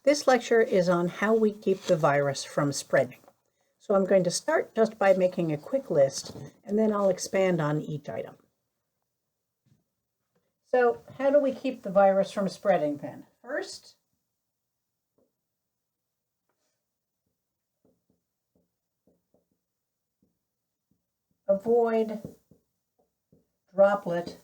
This lecture is on how we keep the virus from spreading. So I'm going to start just by making a quick list, and then I'll expand on each item. So how do we keep the virus from spreading then? First, avoid droplet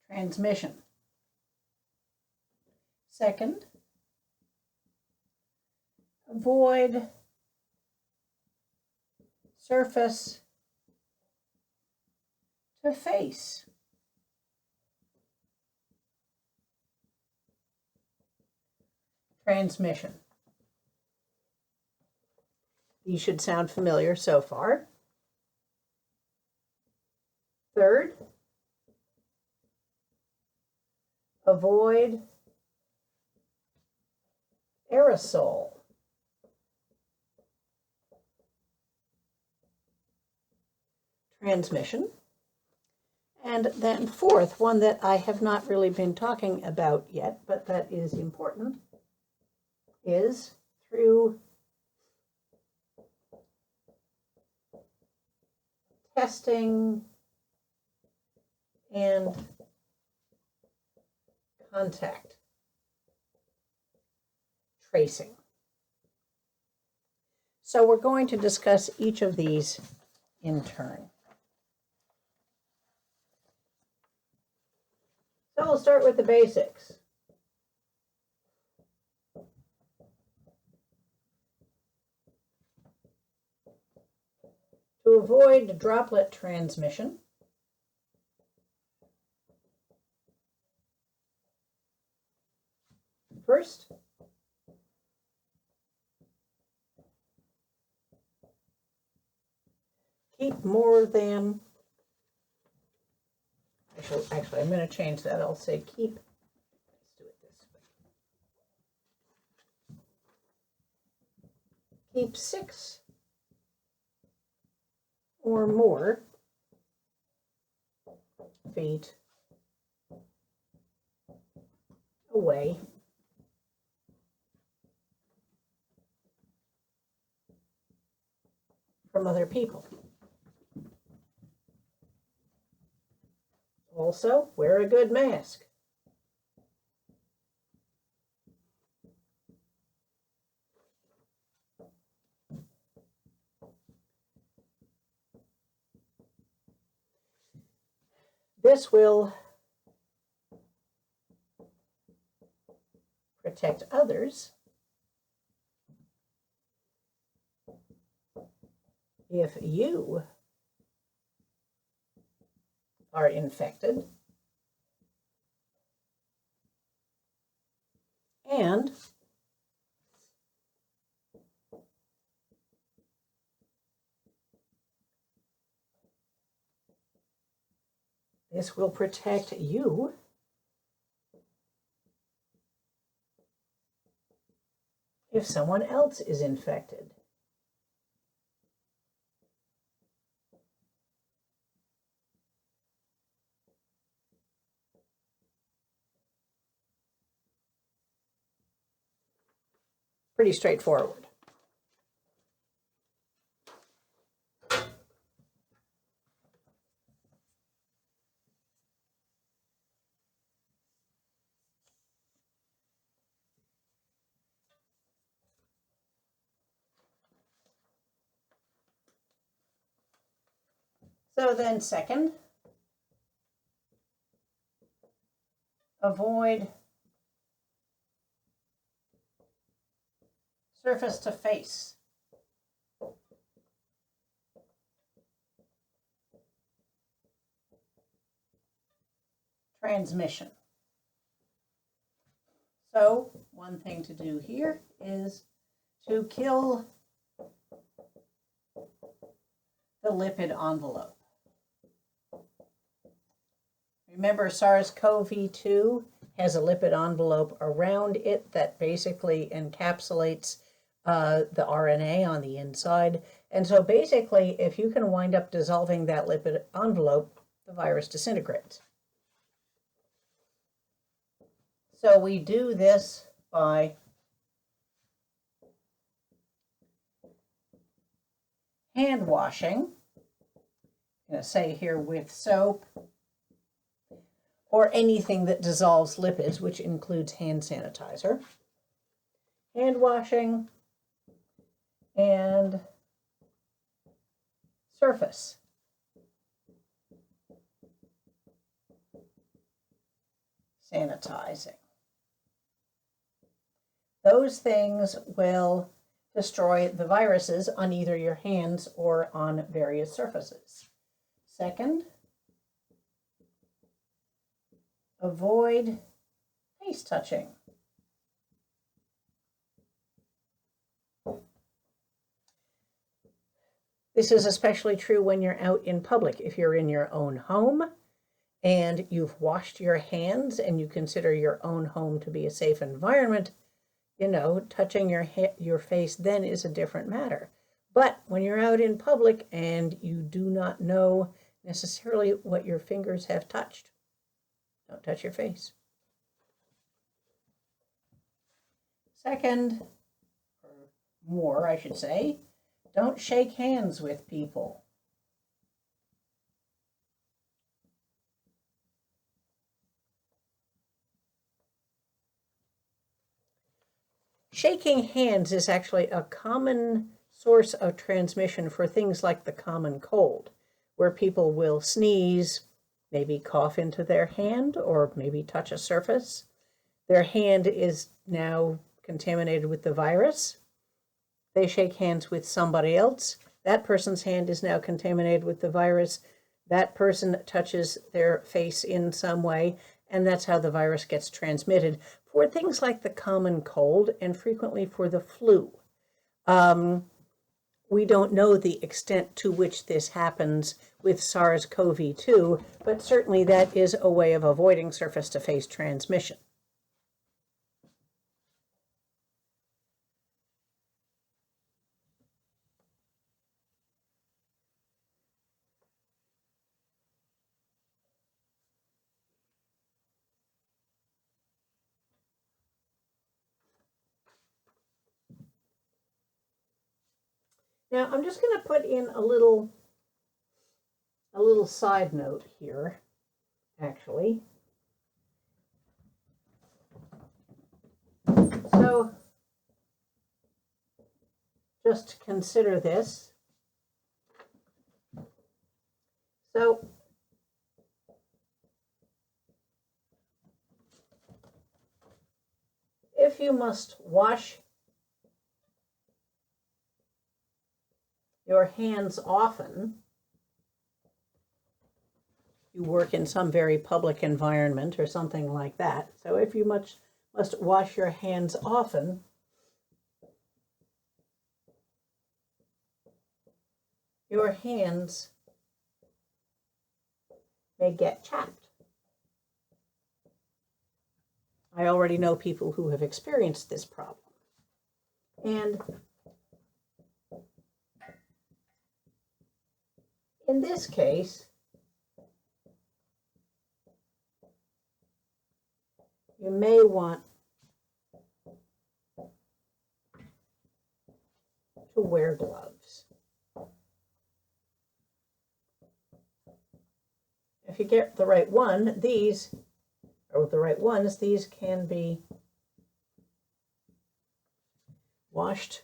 transmission. Second, avoid surface to face. Transmission. These should sound familiar so far. Third, avoid aerosol. Transmission. And then fourth, one that I have not really been talking about yet, but that is important, is through testing and contact tracing. So we're going to discuss each of these in turn. So we'll start with the basics. To avoid droplet transmission, first, keep more than, actually, I'm going to change that. I'll say keep, let's do it this way. Keep 6 or more feet away from other people. Also, wear a good mask. This will protect others if you are infected, and this will protect you if someone else is infected. Pretty straightforward. So then second, avoid surface to face. Transmission. So one thing to do here is to kill the lipid envelope. Remember, SARS-CoV-2 has a lipid envelope around it that basically encapsulates the RNA on the inside. And so basically, if you can wind up dissolving that lipid envelope, the virus disintegrates. So we do this by hand washing. I'm going to say here with soap or anything that dissolves lipids, which includes hand sanitizer. Hand washing and surface. Sanitizing. Those things will destroy the viruses on either your hands or on various surfaces. Second, avoid face touching. This is especially true when you're out in public. If you're in your own home and you've washed your hands and you consider your own home to be a safe environment, you know, touching your face then is a different matter. But when you're out in public and you do not know necessarily what your fingers have touched, don't touch your face. Second, or more, I should say, don't shake hands with people. Shaking hands is actually a common source of transmission for things like the common cold, where people will sneeze, maybe cough into their hand, or maybe touch a surface. Their hand is now contaminated with the virus. They shake hands with somebody else. That person's hand is now contaminated with the virus. That person touches their face in some way, and that's how the virus gets transmitted for things like the common cold and frequently for the flu. We don't know the extent to which this happens with SARS-CoV-2, but certainly that is a way of avoiding surface-to-face transmission. Now, I'm just going to put in a little side note here, actually. So, just consider this. So, if you must wash your hands often, you work in some very public environment or something like that. So if you must wash your hands often, your hands may get chapped. I already know people who have experienced this problem. And in this case, you may want to wear gloves. If you get the right one, these can be washed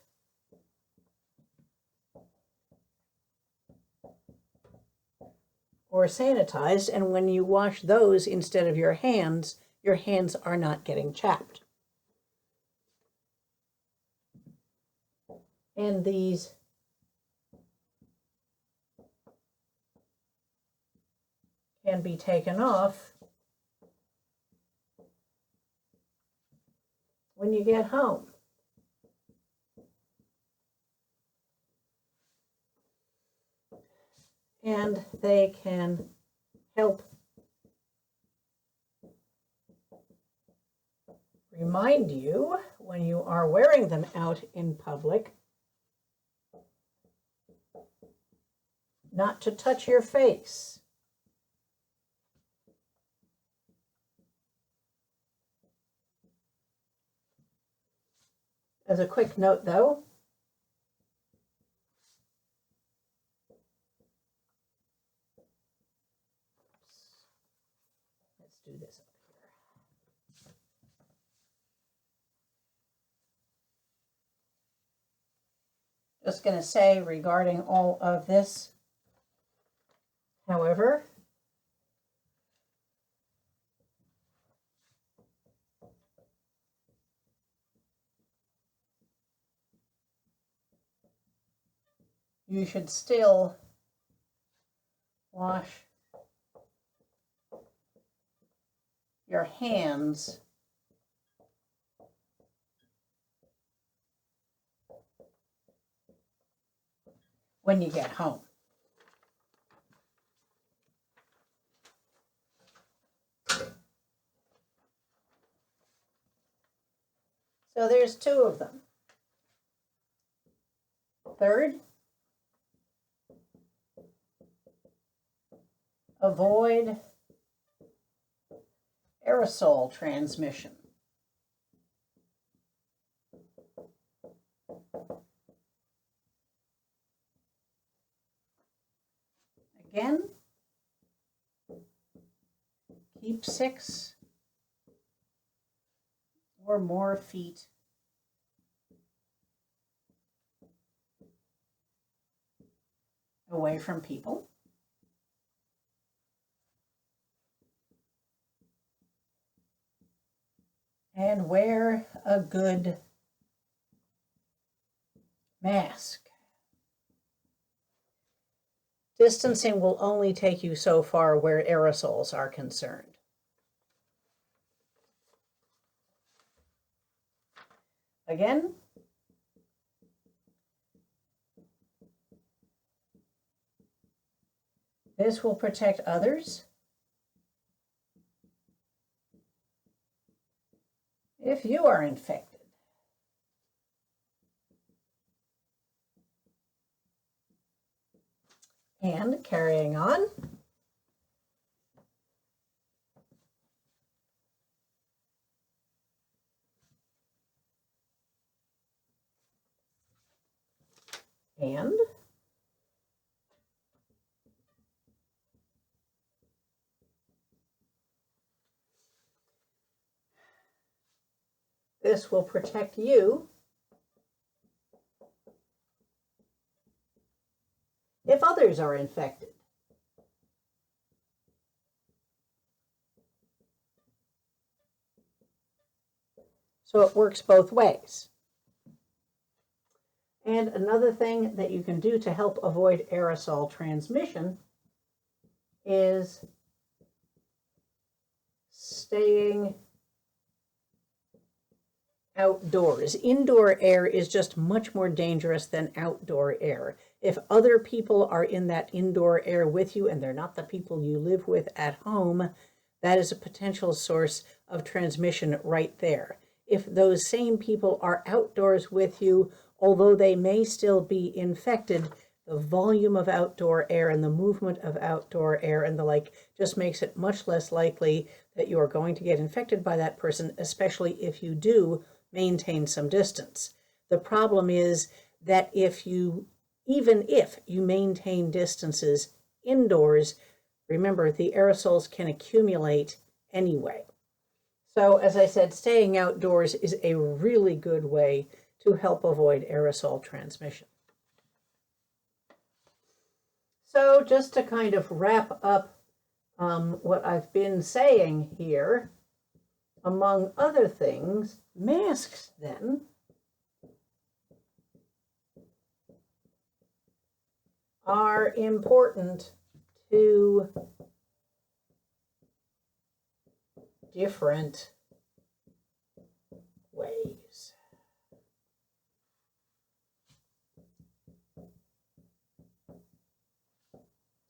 or sanitized, and when you wash those instead of your hands are not getting chapped. And these can be taken off when you get home. And they can help remind you when you are wearing them out in public not to touch your face. As a quick note though, let's do this up here. Just going to say regarding all of this, however, you should still wash your hands when you get home. So there's two of them. Third, avoid aerosol transmission. Again, keep 6 or more feet away from people. And wear a good mask. Distancing will only take you so far where aerosols are concerned. Again, this will protect others if you are infected. And carrying on, and this will protect you if others are infected. So it works both ways. And another thing that you can do to help avoid aerosol transmission is staying outdoors. Indoor air is just much more dangerous than outdoor air. If other people are in that indoor air with you and they're not the people you live with at home, that is a potential source of transmission right there. If those same people are outdoors with you, although they may still be infected, the volume of outdoor air and the movement of outdoor air and the like just makes it much less likely that you are going to get infected by that person, especially if you do maintain some distance. The problem is that even if you maintain distances indoors, remember the aerosols can accumulate anyway. So as I said, staying outdoors is a really good way to help avoid aerosol transmission. So just to kind of wrap up what I've been saying here, among other things, masks then are important to different ways.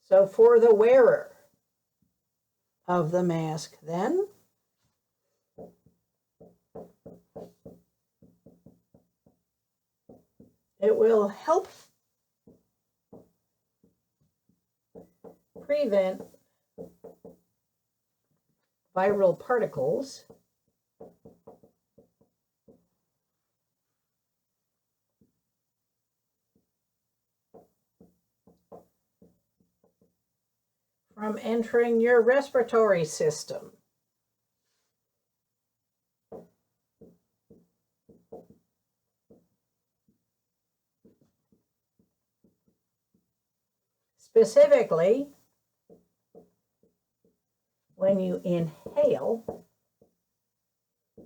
So for the wearer of the mask then, it will help prevent viral particles from entering your respiratory system. Specifically, when you inhale,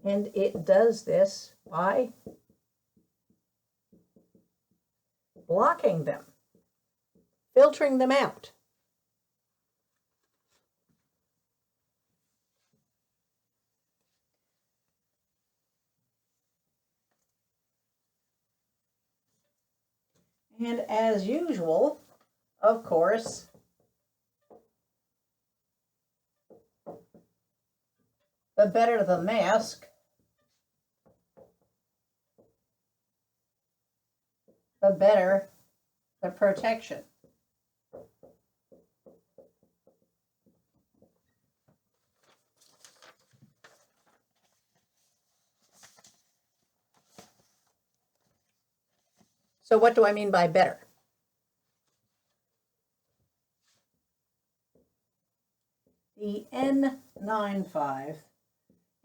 and it does this by blocking them, filtering them out. And as usual, of course, the better the mask, the better the protection. So what do I mean by better? The N95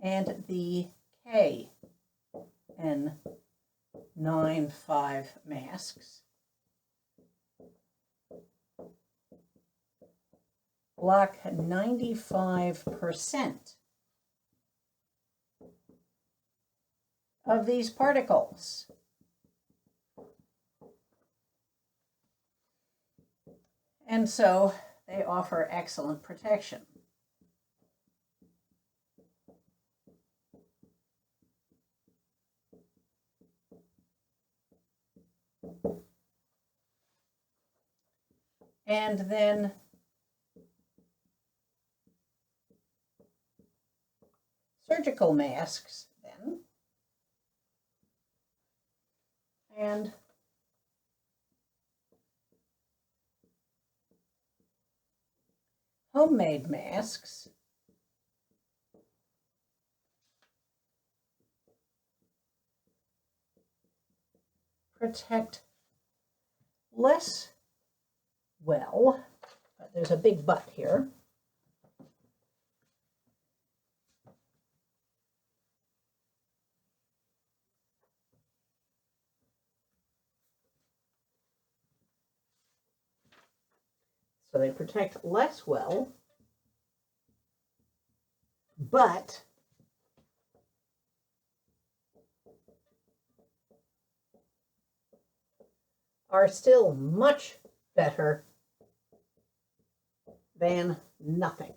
and the KN95 masks block 95% of these particles. And so they offer excellent protection. And then surgical masks then, and homemade masks protect less well, but there's a big but here. So they protect less well, but are still much better than nothing.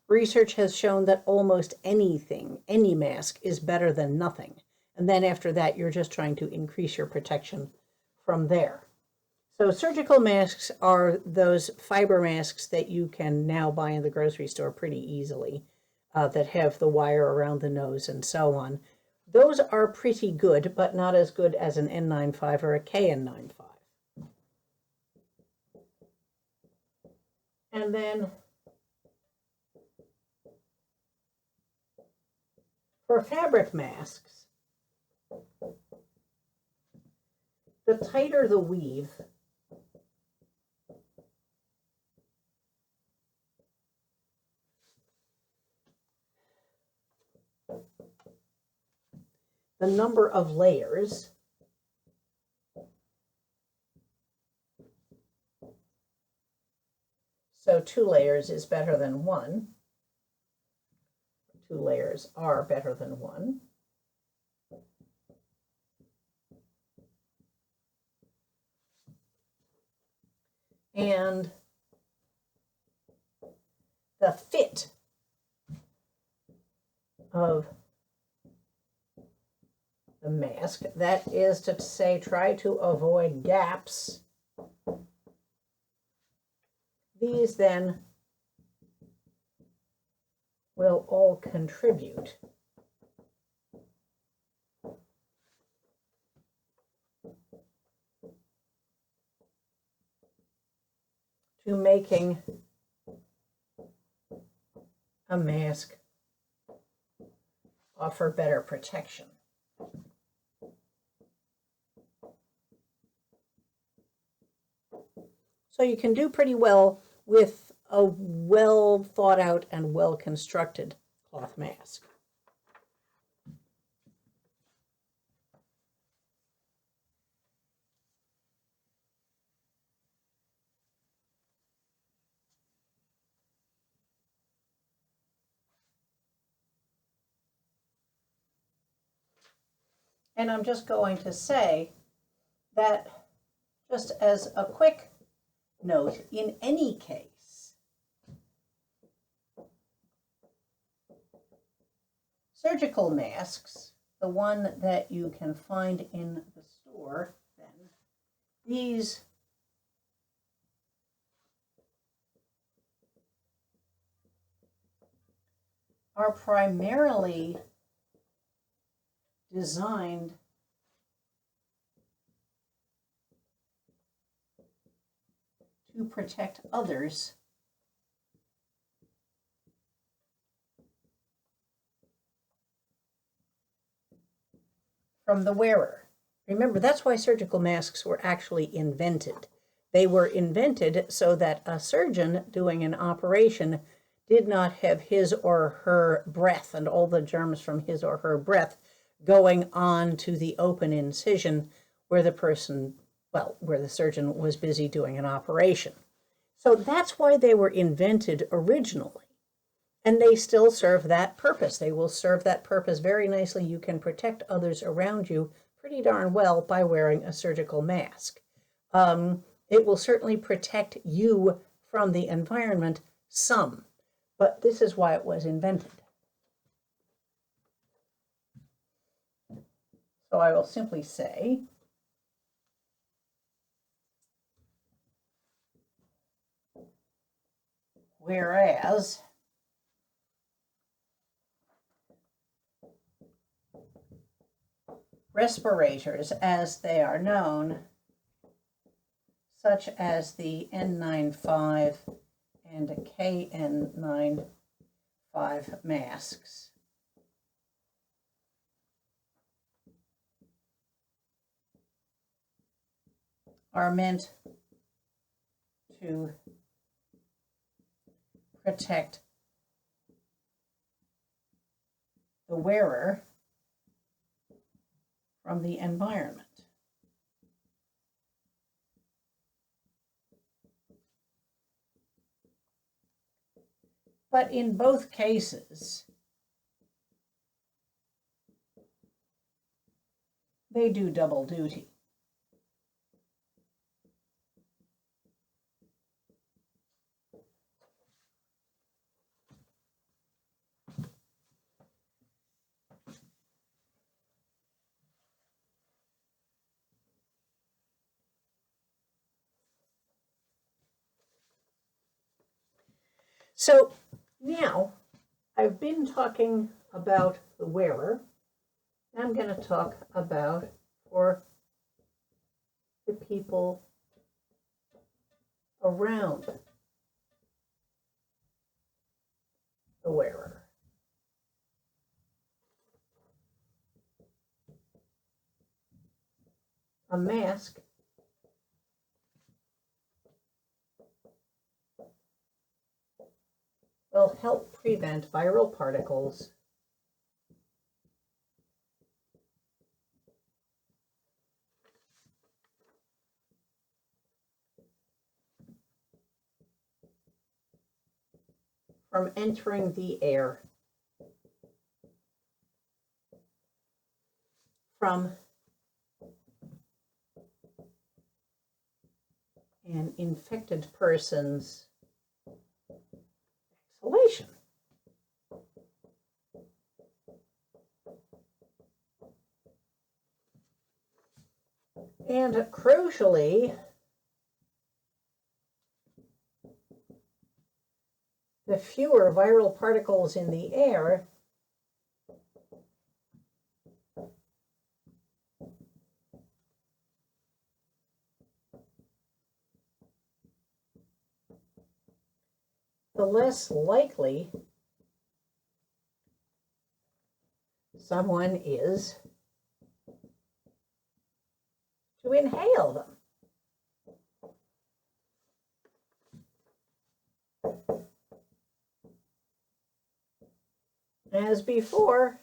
Research has shown that almost anything, any mask, is better than nothing. And then after that, you're just trying to increase your protection from there. So surgical masks are those fiber masks that you can now buy in the grocery store pretty easily, that have the wire around the nose and so on. Those are pretty good, but not as good as an N95 or a KN95. And then for fabric masks, the tighter the weave, the number of layers, so 2 layers is better than 1. 2 layers are better than 1. And the fit of the mask, that is to say, try to avoid gaps. These then will all contribute to making a mask offer better protection. So So you can do pretty well with a well thought out and well constructed cloth mask. And I'm just going to say that, just as a quick note, in any case, surgical masks, the one that you can find in the store, then, these are primarily designed to protect others from the wearer. Remember, that's why surgical masks were actually invented. They were invented so that a surgeon doing an operation did not have his or her breath and all the germs from his or her breath going on to the open incision where the person, well, where the surgeon was busy doing an operation. So that's why they were invented originally. And they still serve that purpose. They will serve that purpose very nicely. You can protect others around you pretty darn well by wearing a surgical mask. It will certainly protect you from the environment some, but this is why it was invented. So I will simply say, whereas respirators, as they are known, such as the N95 and KN95 masks, are meant to protect the wearer from the environment. But in both cases, they do double duty. So now I've been talking about the wearer. I'm going to talk about for the people around the wearer. A mask will help prevent viral particles from entering the air from an infected person's exhalation. And crucially, the fewer viral particles in the air, the less likely someone is to inhale them. as before,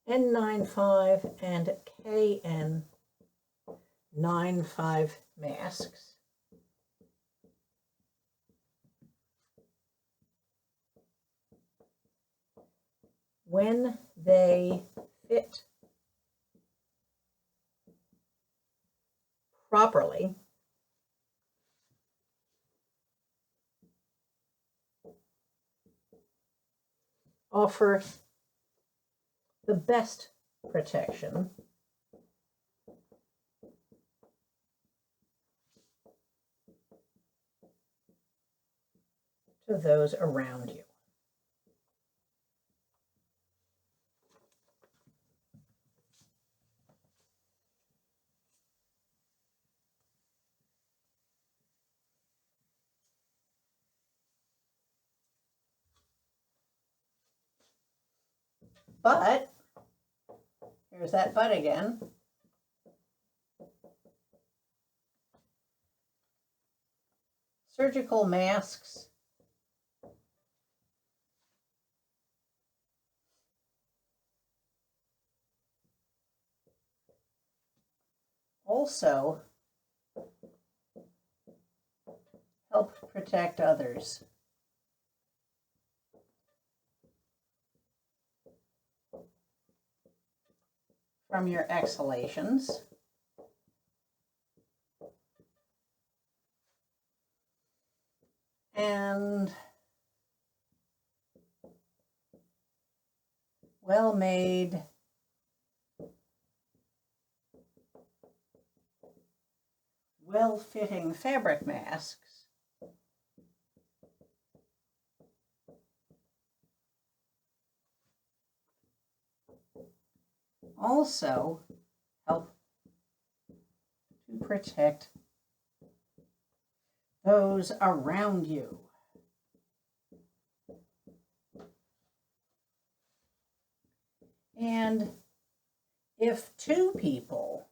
N95 and KN95 masks. When they fit properly, offer the best protection to those around you. But, here's that but again. Surgical masks also help protect others. From your exhalations. And well-made, well-fitting fabric masks also help to protect those around you. And if two people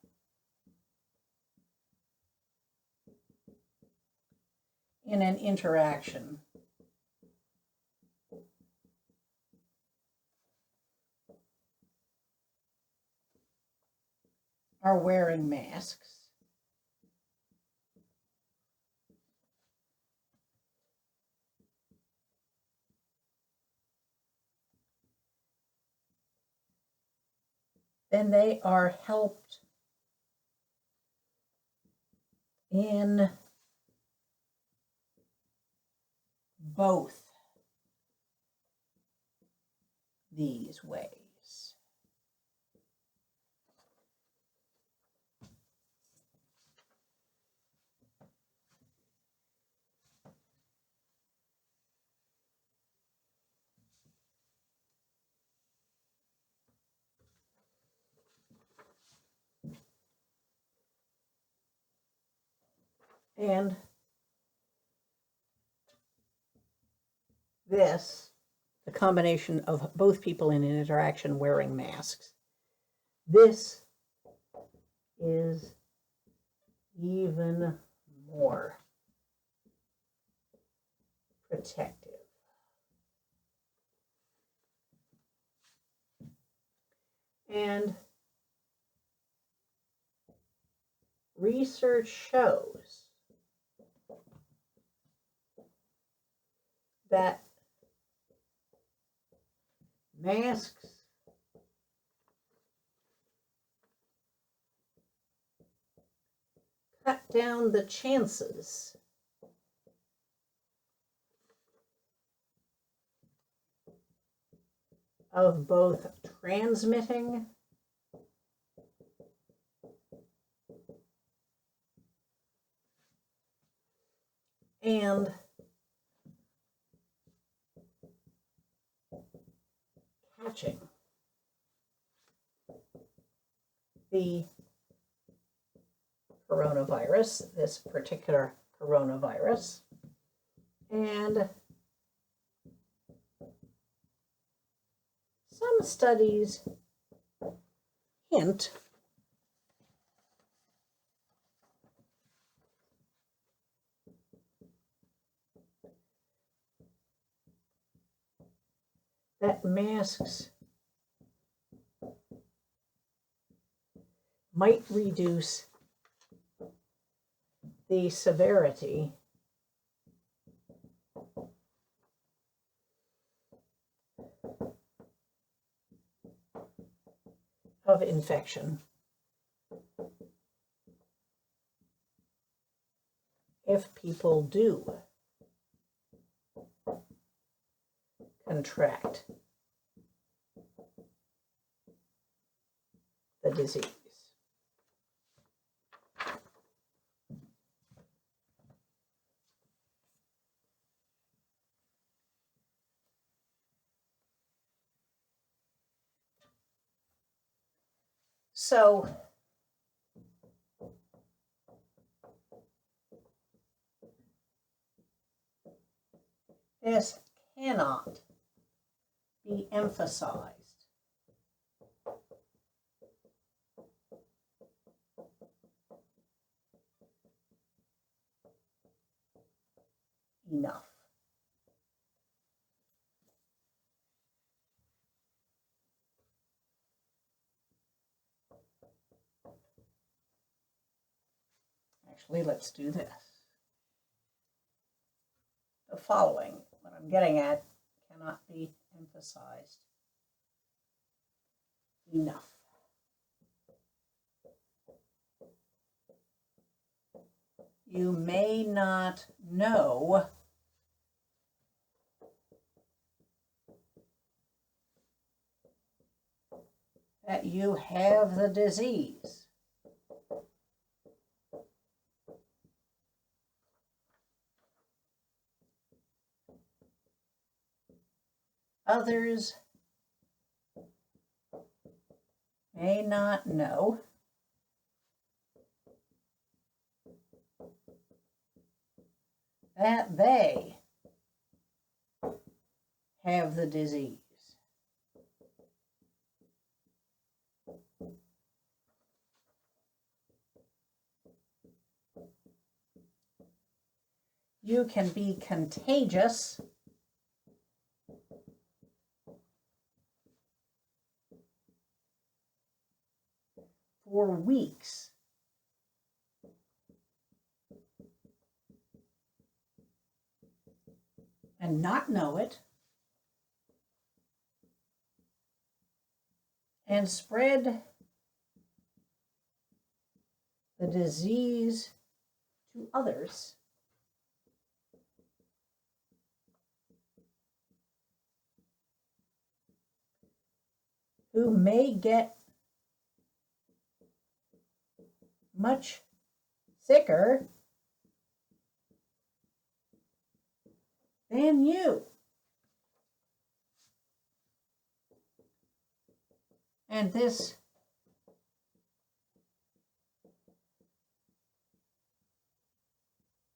in an interaction are wearing masks, then they are helped in both these ways. And this, the combination of both people in an interaction wearing masks, this is even more protective. And research shows that masks cut down the chances of both transmitting and catching the coronavirus, this particular coronavirus. And some studies hint that masks might reduce the severity of infection if people do contract the disease. So this cannot be emphasized enough. Actually, let's do this. The following, what I'm getting at, cannot be emphasized enough. You may not know that you have the disease. Others may not know that they have the disease. You can be contagious for weeks and not know it, and spread the disease to others who may get much sicker than you. And this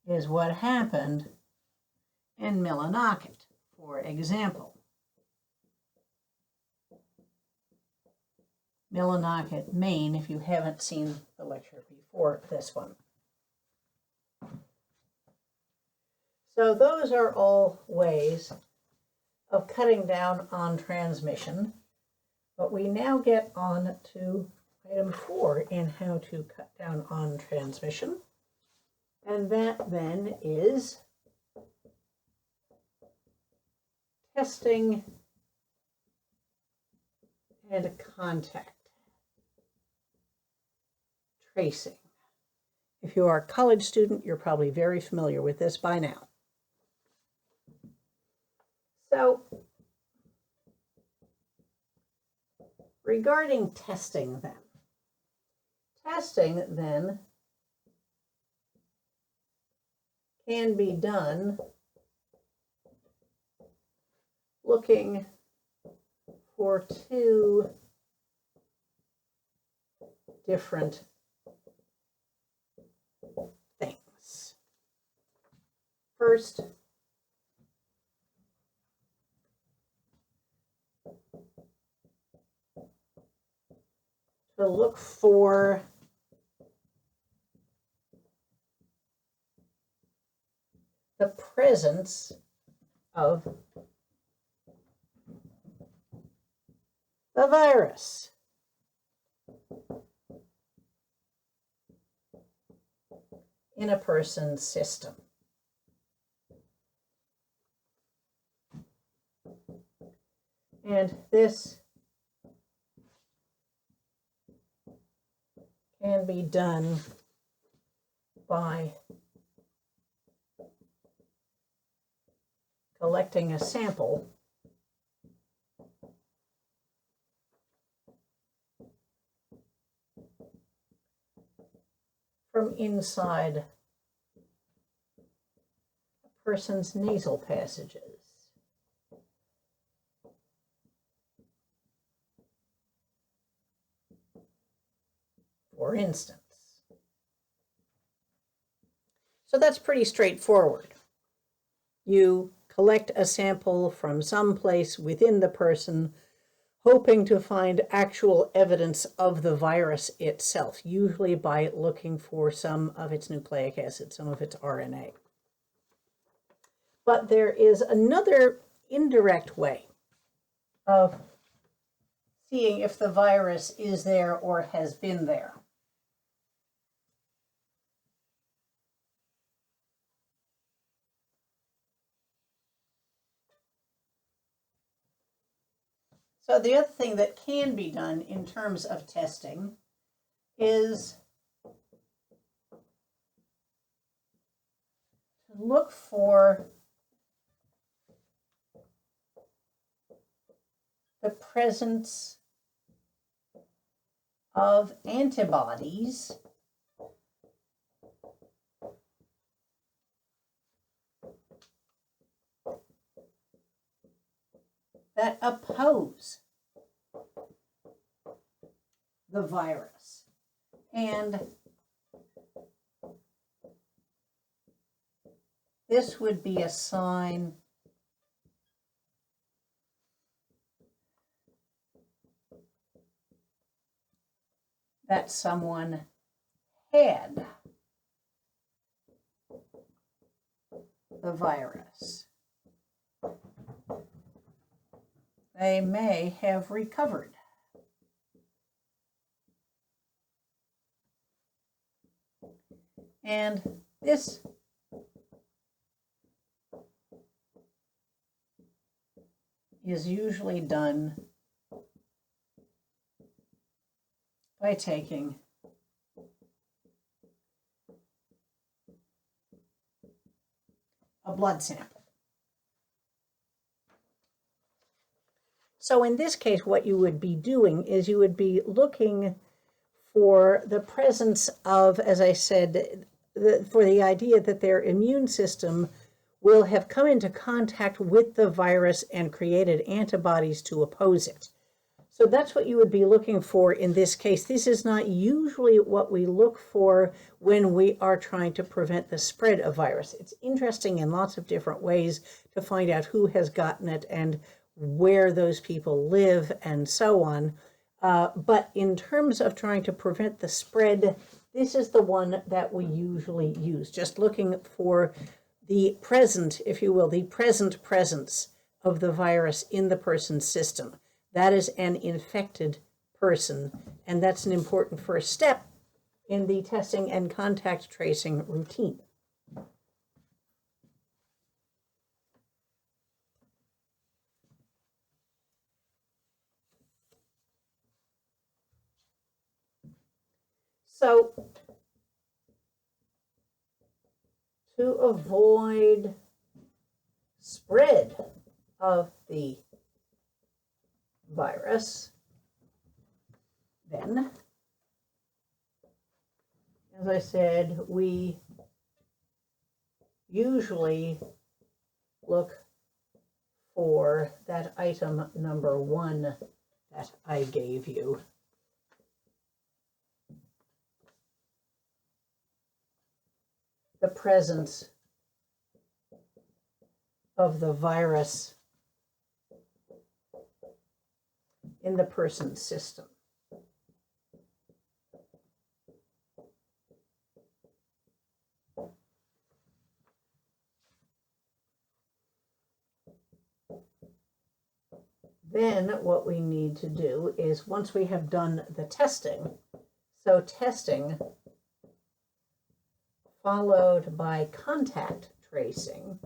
is what happened in Millinocket, for example. Millinocket, Maine, if you haven't seen the lecture before this one. So those are all ways of cutting down on transmission. But we now get on to item 4 in how to cut down on transmission. And that then is testing and contact tracing. If you are a college student, you're probably very familiar with this by now. So, regarding testing then, can be done looking for 2 different things. First, to look for the presence of the virus. In a person's system. And this can be done by collecting a sample from inside a person's nasal passages. For instance. So that's pretty straightforward. You collect a sample from some place within the person, hoping to find actual evidence of the virus itself, usually by looking for some of its nucleic acid, some of its RNA. But there is another indirect way of seeing if the virus is there or has been there. So the other thing that can be done in terms of testing is to look for the presence of antibodies that oppose the virus. And this would be a sign that someone had the virus. They may have recovered. And this is usually done by taking a blood sample. So in this case, what you would be doing is you would be looking for the presence of, as I said, for the idea that their immune system will have come into contact with the virus and created antibodies to oppose it. So that's what you would be looking for in this case. This is not usually what we look for when we are trying to prevent the spread of virus. It's interesting in lots of different ways to find out who has gotten it and where those people live and so on. But in terms of trying to prevent the spread, this is the one that we usually use, just looking for the present, if you will, the present presence of the virus in the person's system. That is an infected person, and that's an important first step in the testing and contact tracing routine. So, to avoid spread of the virus, then, as I said, we usually look for that item number 1 that I gave you. The presence of the virus in the person's system. Then what we need to do is, once we have done the testing, so testing followed by contact tracing,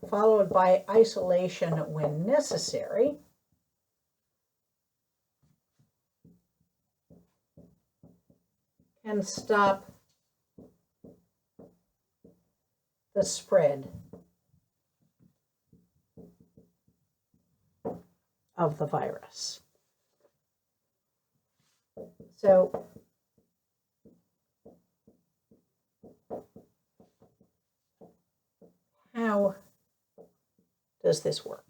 followed by isolation when necessary, can stop the spread of the virus. So how does this work?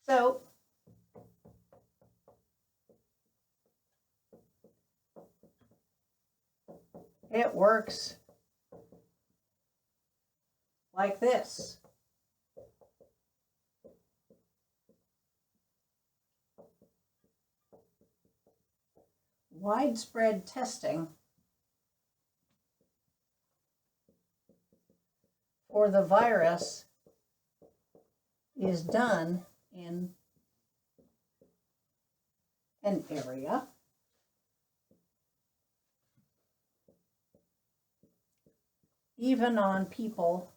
So it works like this. Widespread testing for the virus is done in an area even on people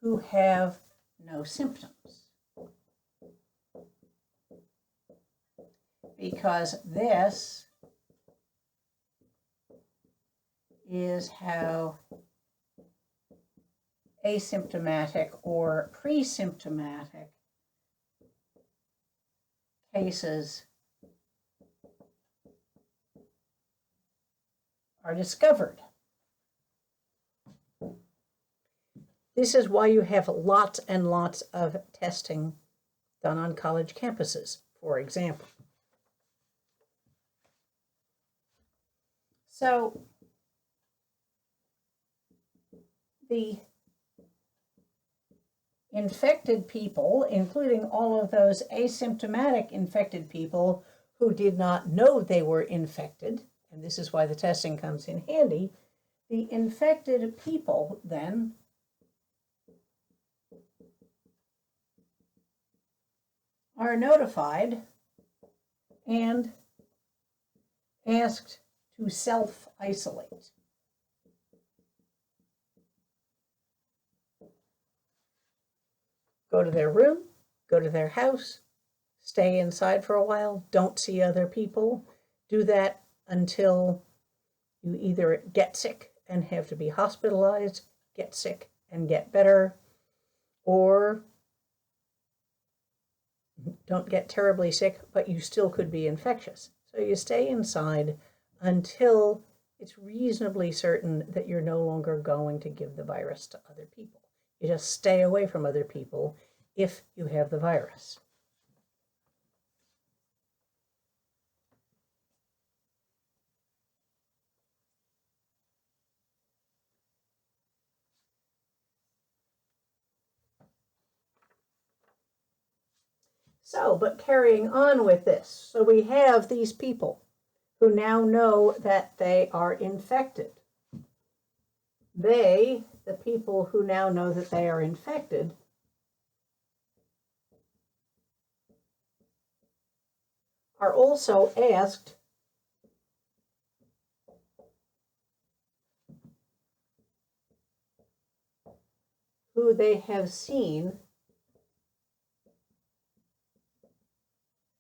who have no symptoms, because this is how asymptomatic or pre-symptomatic cases are discovered. This is why you have lots and lots of testing done on college campuses, for example. So the infected people, including all of those asymptomatic infected people who did not know they were infected, and this is why the testing comes in handy, the infected people then are notified and asked to self-isolate. Go to their room, go to their house, stay inside for a while, don't see other people. Do that until you either get sick and have to be hospitalized, get sick and get better, or don't get terribly sick, but you still could be infectious. So you stay inside until it's reasonably certain that you're no longer going to give the virus to other people. You just stay away from other people if you have the virus. So, but carrying on with this, so we have these people who now know that they are infected. They, the people who now know that they are infected, are also asked who they have seen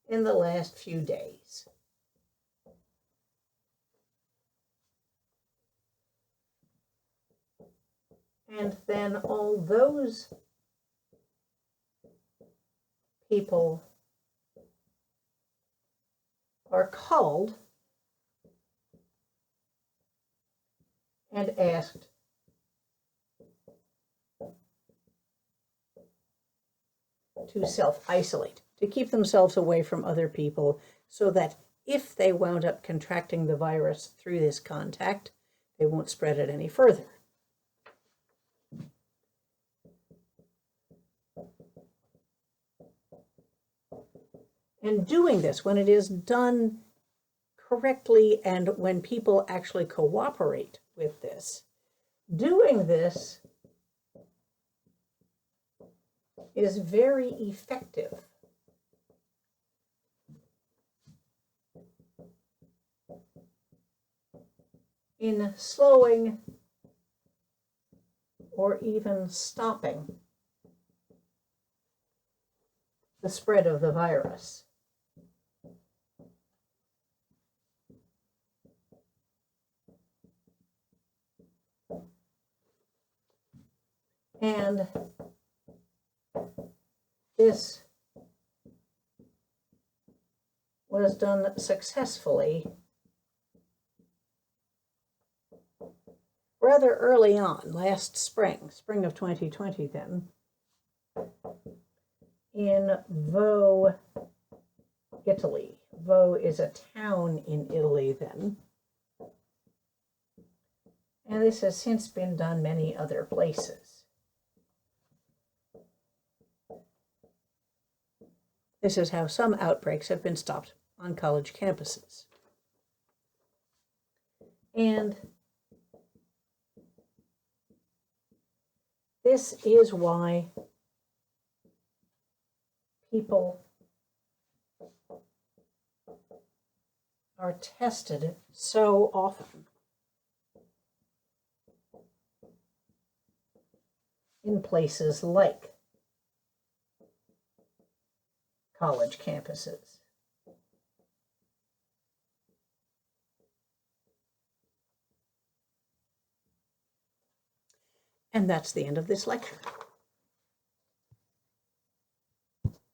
in the last few days. And then all those people are called and asked to self-isolate, to keep themselves away from other people so that if they wound up contracting the virus through this contact, they won't spread it any further. And doing this, when it is done correctly and when people actually cooperate with this, doing this is very effective. In slowing or even stopping the spread of the virus. And this was done successfully rather early on, last spring of 2020 then, in Vaux, Italy. Vaux is a town in Italy then. And this has since been done many other places. This is how some outbreaks have been stopped on college campuses. And this is why people are tested so often in places like college campuses. And that's the end of this lecture.